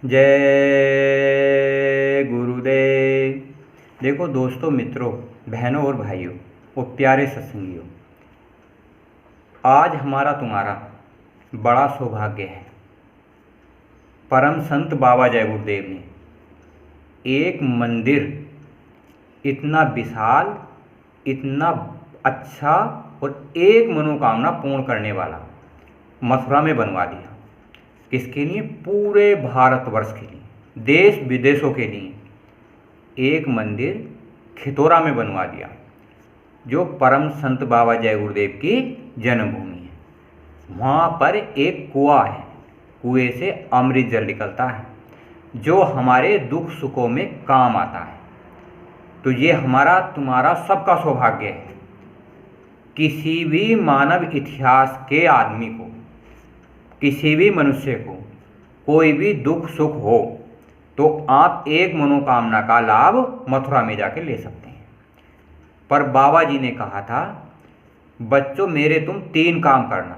जय गुरुदेव। देखो दोस्तों, मित्रों, बहनों और भाइयों और प्यारे सत्संगियों, आज हमारा तुम्हारा बड़ा सौभाग्य है। परम संत बाबा जय गुरुदेव ने एक मंदिर इतना विशाल, इतना अच्छा और एक मनोकामना पूर्ण करने वाला मथुरा में बनवा दिया। किसके लिए? पूरे भारतवर्ष के लिए, देश विदेशों के लिए एक मंदिर खितौरा में बनवा दिया, जो परम संत बाबा जय गुरुदेव की जन्मभूमि है। वहाँ पर एक कुआं है, कुएं से अमृत जल निकलता है, जो हमारे दुख सुखों में काम आता है। तो ये हमारा तुम्हारा सबका सौभाग्य है। किसी भी मानव इतिहास के आदमी को, किसी भी मनुष्य को कोई भी दुख सुख हो तो आप एक मनोकामना का लाभ मथुरा में जाके ले सकते हैं। पर बाबा जी ने कहा था, बच्चों मेरे तुम 3 काम करना।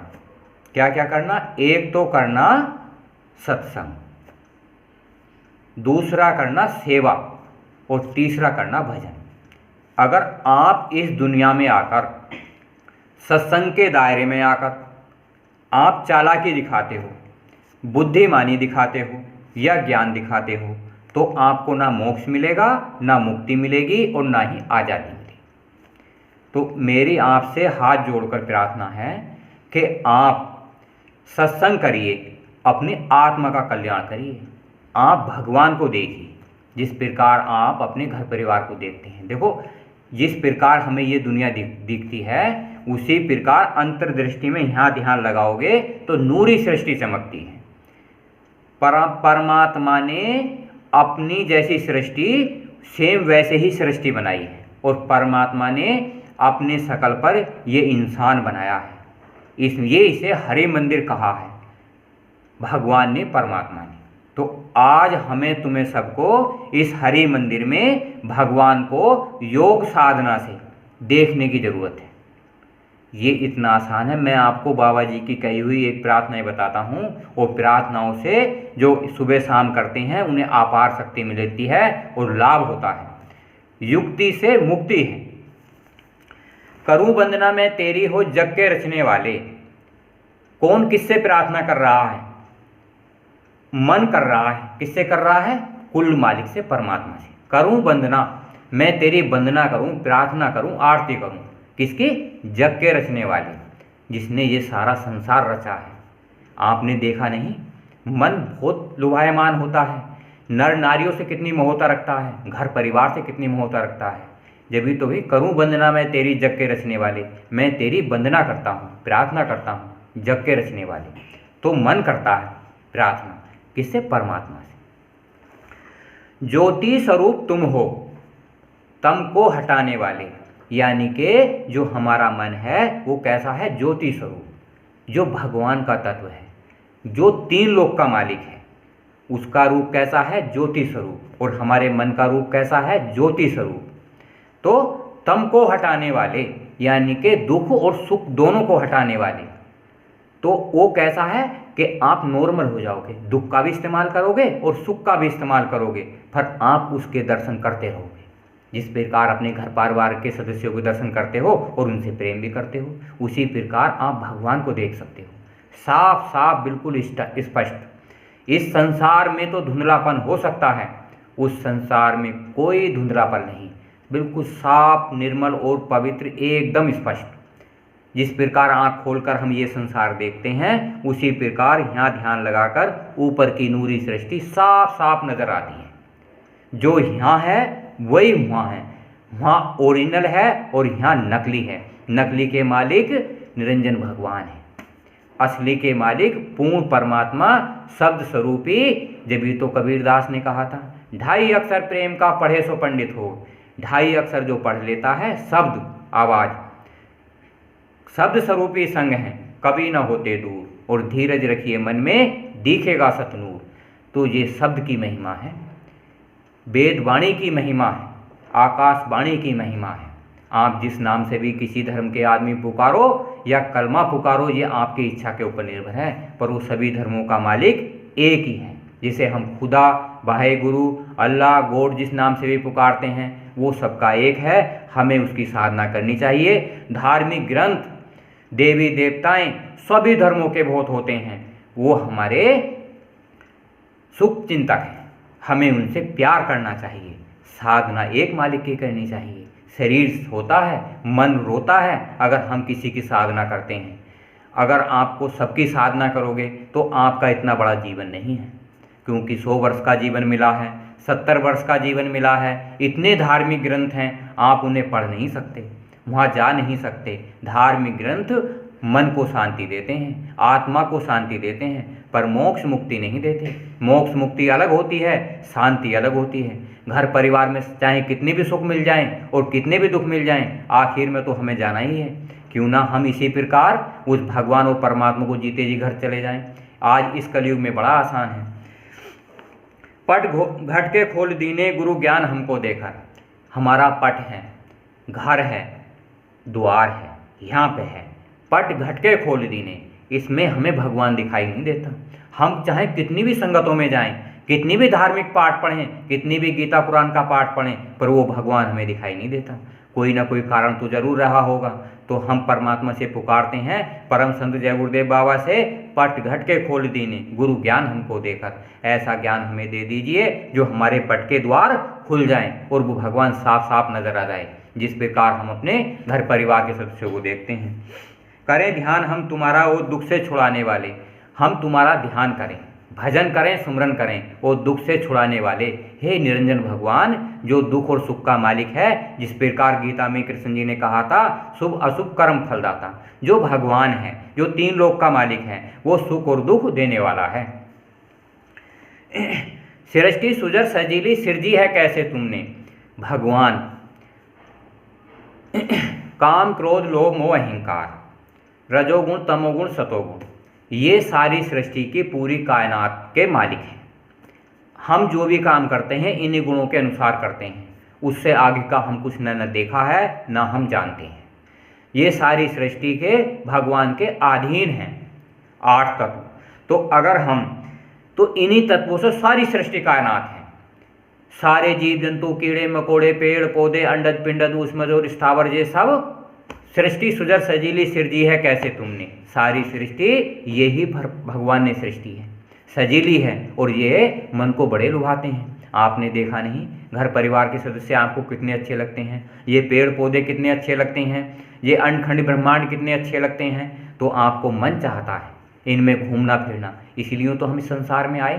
क्या क्या करना? एक तो करना सत्संग, दूसरा करना सेवा और तीसरा करना भजन। अगर आप इस दुनिया में आकर, सत्संग के दायरे में आकर आप चालाकी दिखाते हो, बुद्धिमानी दिखाते हो या ज्ञान दिखाते हो, तो आपको ना मोक्ष मिलेगा, ना मुक्ति मिलेगी और ना ही आज़ादी मिलेगी। तो मेरी आपसे हाथ जोड़कर प्रार्थना है कि आप सत्संग करिए, अपनी आत्मा का कल्याण करिए। आप भगवान को देखिए जिस प्रकार आप अपने घर परिवार को देखते हैं। देखो, जिस प्रकार हमें ये दुनिया दिखती है, उसी प्रकार अंतर्दृष्टि में यहाँ ध्यान लगाओगे तो नूरी सृष्टि चमकती है। परमात्मा ने अपनी जैसी सृष्टि सेम वैसे ही सृष्टि बनाई है, और परमात्मा ने अपने शकल पर ये इंसान बनाया है, इसलिए इसे हरि मंदिर कहा है भगवान ने, परमात्मा ने। तो आज हमें तुम्हें सबको इस हरि मंदिर में भगवान को योग साधना से देखने की ज़रूरत है। ये इतना आसान है। मैं आपको बाबा जी की कही हुई एक प्रार्थनाएं बताता हूँ, और प्रार्थनाओं से जो सुबह शाम करते हैं उन्हें अपार शक्ति मिलती है और लाभ होता है। युक्ति से मुक्ति है। करूँ वंदना मैं तेरी हो जग के रचने वाले। कौन किससे प्रार्थना कर रहा है? मन कर रहा है। किससे कर रहा है? कुल मालिक से, परमात्मा से। करूँ वंदना मैं तेरी वंदना करूँ, प्रार्थना करूँ, आरती करूँ। किसकी? जग के रचने वाले, जिसने ये सारा संसार रचा है। आपने देखा नहीं, मन बहुत लुभायमान होता है, नर नारियों से कितनी मोहता रखता है, घर परिवार से कितनी मोहता रखता है। जब तो भी करूँ वंदना मैं तेरी जग के रचने वाले, मैं तेरी वंदना करता हूँ, प्रार्थना करता हूँ जग के रचने वाले। तो मन करता है प्रार्थना किससे? परमात्मा से। ज्योति स्वरूप तुम हो, तम को हटाने वाले। यानी कि जो हमारा मन है वो कैसा है? ज्योति स्वरूप, जो भगवान का तत्व है, जो 3 लोक का मालिक है, उसका रूप कैसा है? ज्योति स्वरूप। और हमारे मन का रूप कैसा है? ज्योति स्वरूप। तो तम को हटाने वाले यानी कि दुख और सुख दोनों को हटाने वाले। तो वो कैसा है कि आप नॉर्मल हो जाओगे, दुख का भी इस्तेमाल करोगे और सुख का भी इस्तेमाल करोगे, पर आप उसके दर्शन करते रहोगे। जिस प्रकार अपने घर परिवार के सदस्यों के दर्शन करते हो और उनसे प्रेम भी करते हो, उसी प्रकार आप भगवान को देख सकते हो, साफ साफ, बिल्कुल स्पष्ट। इस संसार में तो धुंधलापन हो सकता है, उस संसार में कोई धुंधलापन नहीं, बिल्कुल साफ, निर्मल और पवित्र, एकदम स्पष्ट। जिस प्रकार आँख खोलकर हम ये संसार देखते हैं, उसी प्रकार यहाँ ध्यान लगाकर ऊपर की नूरी सृष्टि साफ साफ नजर आती है। जो यहाँ है वही वहाँ है, वहाँ ओरिजिनल है और यहाँ नकली है। नकली के मालिक निरंजन भगवान है, असली के मालिक पूर्ण परमात्मा शब्द स्वरूपी। जब तो कबीरदास ने कहा था, 2.5 अक्षर प्रेम का पढ़े सो पंडित हो। 2.5 अक्षर जो पढ़ लेता है, शब्द आवाज, शब्द स्वरूपी संग है, कभी न होते दूर, और धीरज रखिए मन में दिखेगा सतनूर। तो ये शब्द की महिमा है, वेद वाणी की महिमा है, आकाश वाणी की महिमा है। आप जिस नाम से भी किसी धर्म के आदमी पुकारो या कलमा पुकारो, ये आपकी इच्छा के ऊपर निर्भर है, पर वो सभी धर्मों का मालिक एक ही है, जिसे हम खुदा, वाहेगुरु, अल्लाह, गॉड जिस नाम से भी पुकारते हैं, वो सबका एक है। हमें उसकी साधना करनी चाहिए। धार्मिक ग्रंथ, देवी देवताएं सभी धर्मों के बहुत होते हैं, वो हमारे सुख चिंतक हैं। हमें उनसे प्यार करना चाहिए। साधना एक मालिक की करनी चाहिए। शरीर होता है, मन रोता है अगर हम किसी की साधना करते हैं। अगर आपको सबकी साधना करोगे तो आपका इतना बड़ा जीवन नहीं है, क्योंकि 100 वर्ष का जीवन मिला है, 70 वर्ष का जीवन मिला है। इतने धार्मिक ग्रंथ हैं, आप उन्हें पढ़ नहीं सकते, वहाँ जा नहीं सकते। धार्मिक ग्रंथ मन को शांति देते हैं, आत्मा को शांति देते हैं, पर मोक्ष मुक्ति नहीं देते। मोक्ष मुक्ति अलग होती है, शांति अलग होती है। घर परिवार में चाहे कितने भी सुख मिल जाएं और कितने भी दुख मिल जाएं, आखिर में तो हमें जाना ही है। क्यों ना हम इसी प्रकार उस भगवान और परमात्मा को जीते जी घर चले जाएं। आज इस कलयुग में बड़ा आसान है। पट घट के खोल दीने गुरु ज्ञान हमको देकर। हमारा पट है, घर है, द्वार है, यहाँ पे है। पट घट के खोल दीने, इसमें हमें भगवान दिखाई नहीं देता। हम चाहे कितनी भी संगतों में जाएं, कितनी भी धार्मिक पाठ पढ़ें, कितनी भी गीता कुरान का पाठ पढ़ें, पर वो भगवान हमें दिखाई नहीं देता। कोई ना कोई कारण तो जरूर रहा होगा। तो हम परमात्मा से पुकारते हैं, परम संत जय गुरुदेव बाबा से, पट घट के खोल दीने गुरु ज्ञान हमको देकर। ऐसा ज्ञान हमें दे दीजिए जो हमारे पट के द्वार खुल जाएं और वो भगवान साफ साफ नजर आ जाए, जिस प्रकार हम अपने घर परिवार के सदस्यों को देखते हैं। करें ध्यान हम तुम्हारा वो दुख से छुड़ाने वाले। हम तुम्हारा ध्यान करें, भजन करें, सुमरन करें, वो दुख से छुड़ाने वाले। हे निरंजन भगवान, जो दुख और सुख का मालिक है, जिस प्रकार गीता में कृष्ण जी ने कहा था, शुभ अशुभ कर्म फलदाता। जो भगवान है, जो 3 लोक का मालिक है, वो सुख और दुख देने वाला है। सृष्टि सुजर सजीली सिरजी है कैसे तुमने। भगवान काम, क्रोध, लोभ, मोह, अहंकार, रजोगुण, तमोगुण, सतोगुण, ये सारी सृष्टि की पूरी कायनात के मालिक हैं। हम जो भी काम करते हैं इन्हीं गुणों के अनुसार करते हैं। उससे आगे का हम कुछ न देखा है, न हम जानते हैं। ये सारी सृष्टि के भगवान के अधीन हैं 8 तत्व। तो अगर हम तो इन्हीं तत्वों से सारी सृष्टि कायनात है। सारे जीव जंतु, कीड़े मकोड़े, पेड़ पौधे, अंडज पिंडज, ऊष्मज और स्थावर, ये सब सृष्टि सुजर सजीली सिरजी है कैसे तुमने। सारी सृष्टि यही भगवान ने सृष्टि है, सजीली है, और ये मन को बड़े लुभाते हैं। आपने देखा नहीं, घर परिवार के सदस्य आपको कितने अच्छे लगते हैं, ये पेड़ पौधे कितने अच्छे लगते हैं, ये अंडखंड ब्रह्मांड कितने अच्छे लगते हैं। तो आपको मन चाहता है इनमें घूमना फिरना, इसलिए तो हम इस संसार में आए।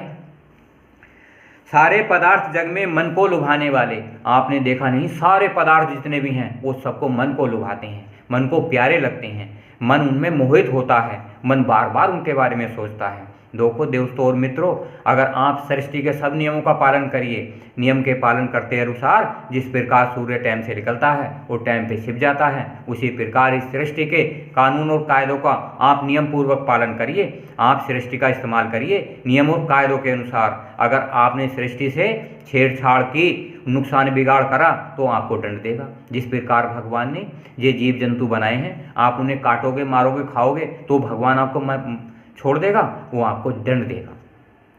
सारे पदार्थ जग में मन को लुभाने वाले। आपने देखा नहीं, सारे पदार्थ जितने भी हैं वो सबको मन को लुभाते हैं, मन को प्यारे लगते हैं, मन उनमें मोहित होता है, मन बार बार उनके बारे में सोचता है। देखो दोस्तों और मित्रों, अगर आप सृष्टि के सब नियमों का पालन करिए, नियम के पालन करते अनुसार जिस प्रकार सूर्य टाइम से निकलता है और टाइम पे छिप जाता है, उसी प्रकार इस सृष्टि के कानून और कायदों का आप नियम पूर्वक पालन करिए। आप सृष्टि का इस्तेमाल करिए नियम और कायदों के अनुसार। अगर आपने सृष्टि से छेड़छाड़ की, नुकसान बिगाड़ करा, तो आपको दंड देगा। जिस प्रकार भगवान ने ये जीव जंतु बनाए हैं, आप उन्हें काटोगे, मारोगे, खाओगे तो भगवान आपको छोड़ देगा, वो आपको दंड देगा।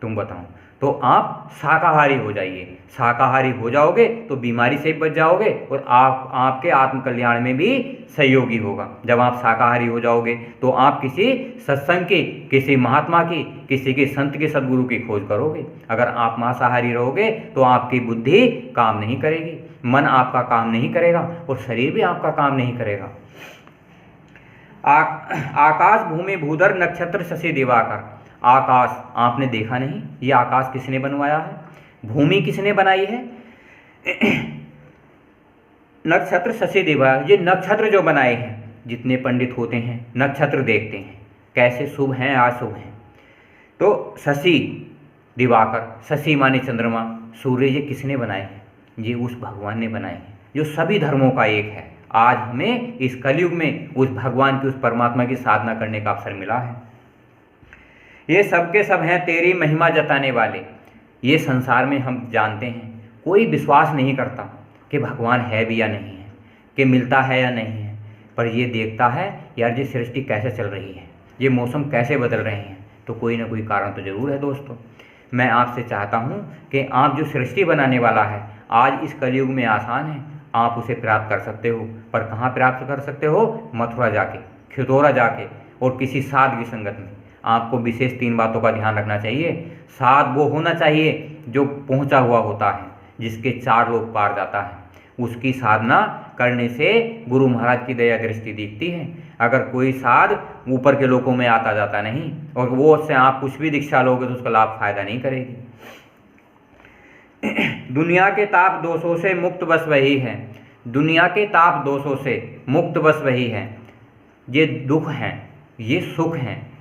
तुम बताओ। तो आप शाकाहारी हो जाइए। शाकाहारी हो जाओगे तो बीमारी से बच जाओगे और आपके आत्मकल्याण में भी सहयोगी होगा। जब आप शाकाहारी हो जाओगे तो आप किसी सत्संग की, किसी महात्मा की, किसी के संत के, सदगुरु की खोज करोगे। अगर आप मांसाहारी रहोगे तो आपकी बुद्धि काम नहीं करेगी, मन आपका काम नहीं करेगा और शरीर भी आपका काम नहीं करेगा। आकाश भूमि भूधर नक्षत्र शशि दिवाकर। आकाश आपने देखा नहीं, ये आकाश किसने बनवाया है, भूमि किसने बनाई है, नक्षत्र शशि दिवाकर, ये नक्षत्र जो बनाए हैं। जितने पंडित होते हैं नक्षत्र देखते हैं कैसे शुभ हैं अशुभ हैं। तो शशि दिवाकर, शशि माने चंद्रमा, सूर्य, ये किसने बनाए हैं, ये उस भगवान ने बनाए हैं जो सभी धर्मों का एक है। आज हमें इस कलयुग में उस भगवान की, उस परमात्मा की साधना करने का अवसर मिला है। ये सबके सब हैं तेरी महिमा जताने वाले। ये संसार में हम जानते हैं कोई विश्वास नहीं करता कि भगवान है भी या नहीं है, कि मिलता है या नहीं है, पर ये देखता है यार ये सृष्टि कैसे चल रही है, ये मौसम कैसे बदल रहे हैं, तो कोई ना कोई कारण तो जरूर है दोस्तों। मैं आपसे चाहता हूँ कि आप जो सृष्टि बनाने वाला है आज इस कलयुग में आसान है, आप उसे प्राप्त कर सकते हो। पर कहाँ प्राप्त कर सकते हो? मथुरा जाके, खितौरा जाके और किसी साध की संगत में। आपको विशेष 3 बातों का ध्यान रखना चाहिए। साध वो होना चाहिए जो पहुँचा हुआ होता है, जिसके 4 लोग पार जाता है। उसकी साधना करने से गुरु महाराज की दया दृष्टि दिखती है। अगर कोई साध ऊपर के लोकों में आता जाता नहीं और वो उससे आप कुछ भी दीक्षा लोगे तो उसका लाभ फायदा नहीं करेगी। दुनिया के ताप दोषों से मुक्त बस वही है। दुनिया के ताप दोषों से मुक्त बस वही है। ये दुख हैं, ये सुख हैं,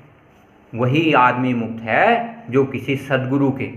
वही आदमी मुक्त है जो किसी सद्गुरु के,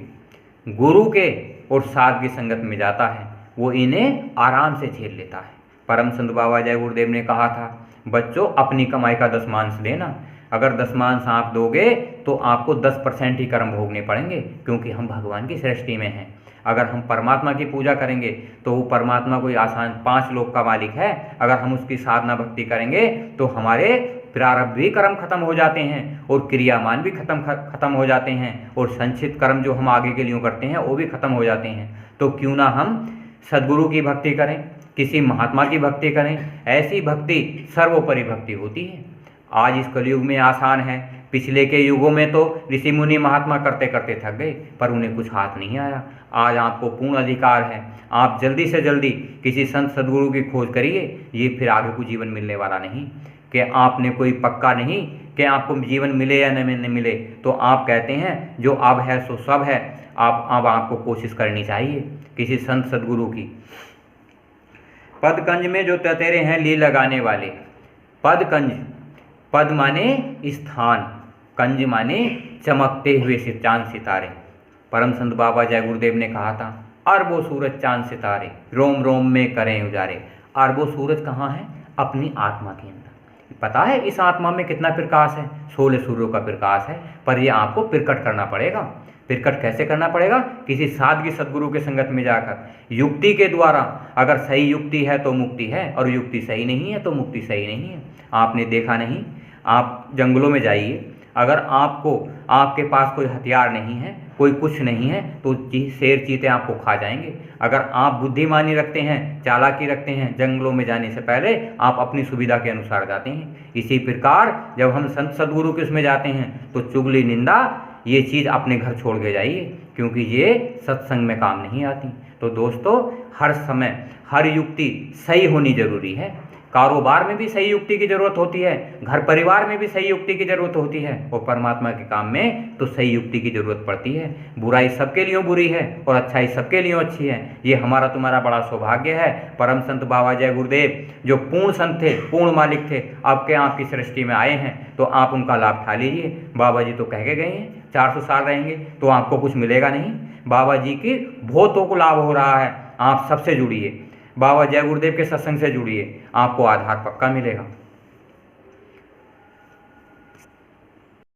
गुरु के और साध की संगत में जाता है। वो इन्हें आराम से झेल लेता है। परम संत बाबा जय गुरुदेव ने कहा था, बच्चों अपनी कमाई का दशमांश देना। अगर दशमांश आप दोगे तो आपको 10% ही कर्म भोगने पड़ेंगे, क्योंकि हम भगवान की सृष्टि में हैं। अगर हम परमात्मा की पूजा करेंगे तो वो परमात्मा कोई आसान 5 लोक का मालिक है। अगर हम उसकी साधना भक्ति करेंगे तो हमारे प्रारब्ध कर्म खत्म हो जाते हैं और क्रियामान भी खत्म हो जाते हैं और संचित कर्म जो हम आगे के लिए करते हैं वो भी खत्म हो जाते हैं। तो क्यों ना हम सद्गुरु की भक्ति करें, किसी महात्मा की भक्ति करें। ऐसी भक्ति सर्वोपरि भक्ति होती है। आज इस कलयुग में आसान है। पिछले के युगों में तो ऋषि मुनि महात्मा करते करते थक गए पर उन्हें कुछ हाथ नहीं आया। आज आपको पूर्ण अधिकार है। आप जल्दी से जल्दी किसी संत सद्गुरु की खोज करिए। ये फिर आगे को जीवन मिलने वाला नहीं कि आपने कोई पक्का नहीं कि आपको जीवन मिले या नहीं मिले। तो आप कहते हैं जो अब है सो सब है। अब आपको कोशिश करनी चाहिए किसी संत सद्गुरु की। पदकंज में जो तेरे हैं ली लगाने वाले। पदकंज, पद माने स्थान, कंज माने चमकते हुए चांद सितारे। परम संत बाबा जय गुरुदेव ने कहा था, अरबों सूरज चांद सितारे रोम रोम में करें उजारे। अरबों सूरज कहाँ है? अपनी आत्मा के अंदर। पता है इस आत्मा में कितना प्रकाश है? 16 सूर्यों का प्रकाश है। पर ये आपको प्रकट करना पड़ेगा। प्रकट कैसे करना पड़ेगा? किसी साधु सद्गुरु के संगत में जाकर युक्ति के द्वारा। अगर सही युक्ति है तो मुक्ति है और युक्ति सही नहीं है तो मुक्ति सही नहीं है। आपने देखा नहीं, आप जंगलों में जाइए, अगर आपके पास कोई हथियार नहीं है, कोई कुछ नहीं है तो शेर चीते आपको खा जाएंगे। अगर आप बुद्धिमानी रखते हैं, चालाकी रखते हैं, जंगलों में जाने से पहले आप अपनी सुविधा के अनुसार जाते हैं। इसी प्रकार जब हम संत सद्गुरु के उसमें जाते हैं तो चुगली निंदा ये चीज़ अपने घर छोड़ के जाइए, क्योंकि ये सत्संग में काम नहीं आती। तो दोस्तों हर समय हर युक्ति सही होनी जरूरी है। कारोबार में भी सही युक्ति की जरूरत होती है, घर परिवार में भी सही युक्ति की जरूरत होती है और परमात्मा के काम में तो सही युक्ति की जरूरत पड़ती है। बुराई सबके लिए बुरी है और अच्छाई सबके लिए अच्छी है। ये हमारा तुम्हारा बड़ा सौभाग्य है। परम संत बाबा जय गुरुदेव जो पूर्ण संत थे, पूर्ण मालिक थे, आपकी सृष्टि में आए हैं तो आप उनका लाभ उठा लीजिए। बाबा जी तो कह के गए हैं 400 साल रहेंगे तो आपको कुछ मिलेगा नहीं। बाबा जी की बहुतों को लाभ हो रहा है। आप सबसे जुड़िए, बाबा जय गुरुदेव के सत्संग से जुड़िए, आपको आधार पक्का मिलेगा।